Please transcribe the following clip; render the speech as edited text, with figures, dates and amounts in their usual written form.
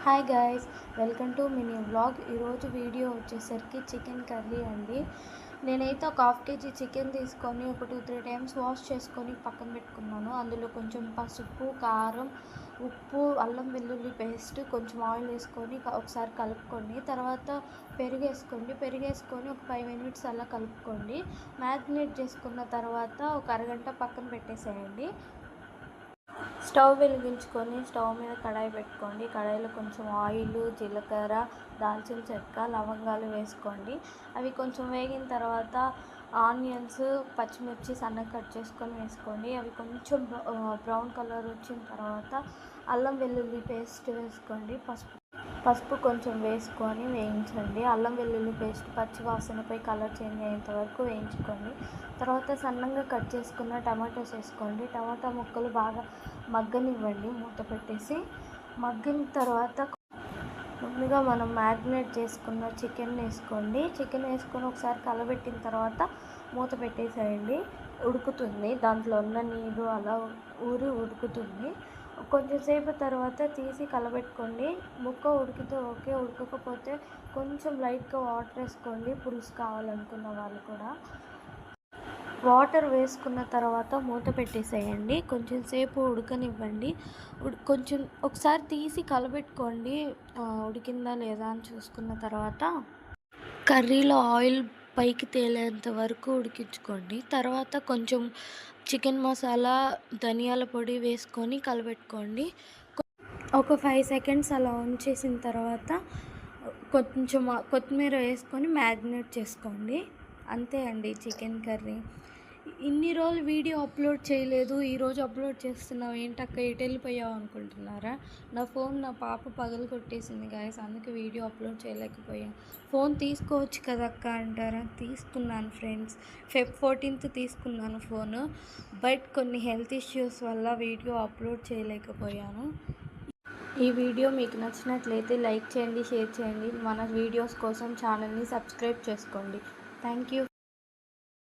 Hi guys, welcome to mini vlog. ఈరోజు video వచ్చేసరికి chicken curry అండి. నేనైతే ఒక హాఫ్ కేజీ చికెన్ తీసుకొని ఒక 2-3 టైమ్స్ వాష్ చేసుకొని పక్కన పెట్టుకున్నాను. అందులో కొంచెం పసుపు, కారం, ఉప్పు, అల్లం వెల్లుల్లి పేస్ట్, కొంచెం ఆయిల్ వేసుకొని ఒకసారి కలుపుకోండి. తర్వాత పెరుగేసుకొని ఒక 5 మినిట్స్ అలా కలుపుకోండి. మ్యారినేట్ చేసుకున్న తర్వాత ఒక అరగంట పక్కన పెట్టేసేయండి. స్టవ్ వెలిగించుకొని స్టవ్ మీద కడాయి పెట్టుకోండి. కడాయిలో కొంచెం ఆయిల్, జీలకర్ర, దాల్చిన చెక్క, లవంగాలు వేసుకోండి. అవి కొంచెం వేగిన తర్వాత ఆనియన్స్, పచ్చిమిర్చి సన్నగా కట్ చేసుకొని వేసుకోండి. అవి కొంచెం బ్రౌన్ కలర్ వచ్చిన తర్వాత అల్లం వెల్లుల్లి పేస్ట్ వేసుకోండి. పసుపు కొంచెం వేసుకొని వేయించండి. అల్లం వెల్లుల్లి పేస్ట్ పచ్చి వాసనపై కలర్ చేంజ్ అయ్యేంత వరకు వేయించుకోండి. తర్వాత సన్నంగా కట్ చేసుకున్న టమాటోస్ వేసుకోండి. టమాటా ముక్కలు బాగా మగ్గనివ్వండి మూత పెట్టేసి. మగ్గిన తర్వాత ముందుగా మనం మ్యారినేట్ చేసుకున్న చికెన్ వేసుకోండి. చికెన్ వేసుకొని ఒకసారి కలబెట్టిన తర్వాత మూత పెట్టేసేయండి. ఉడుకుతుంది, దాంట్లో ఉన్న నీరు అలా ఊరి ఉడుకుతుంది. కొంచెం సేపు తర్వాత తీసి కలబెట్టుకోండి. ముక్క ఉడికితే ఓకే, ఉడకకపోతే కొంచెం లైట్గా వాటర్ వేసుకోండి, పులుసు కావాలనుకున్న వాళ్ళు కూడా. వాటర్ వేసుకున్న తర్వాత మూత పెట్టేసేయండి. కొంచెం సేపు ఉడకనివ్వండి. కొంచెం ఒకసారి తీసి కలబెట్టుకోండి, ఉడికిందా లేదా అని చూసుకున్న తర్వాత కర్రీలో ఆయిల్ పైకి తేలేంత వరకు ఉడికించుకోండి. తర్వాత కొంచెం చికెన్ మసాలా, ధనియాల పొడి వేసుకొని కలబెట్టుకోండి. ఒక 5 సెకండ్స్ అలా ఉంచేసిన తర్వాత కొంచెం కొత్తిమీర వేసుకొని మ్యారినేట్ చేసుకోండి. అంతే అండి చికెన్ కర్రీ. ఇన్ని రోజులు వీడియో అప్లోడ్ చేయలేదు, ఈరోజు అప్లోడ్ చేస్తున్నావు ఏంటక్క ఎటు వెళ్ళిపోయావు అనుకుంటున్నారా? నా పాప పగలు కొట్టేసింది గాయస్, అందుకే వీడియో అప్లోడ్ చేయలేకపోయాను. ఫోన్ తీసుకోవచ్చు కదక్క అంటారా? తీసుకున్నాను ఫ్రెండ్స్, Feb 14th తీసుకున్నాను ఫోను. బట్ కొన్ని హెల్త్ ఇష్యూస్ వల్ల వీడియో అప్లోడ్ చేయలేకపోయాను. ఈ వీడియో మీకు నచ్చినట్లయితే లైక్ చేయండి, షేర్ చేయండి. మన వీడియోస్ కోసం ఛానల్ని సబ్స్క్రైబ్ చేసుకోండి. Thank you.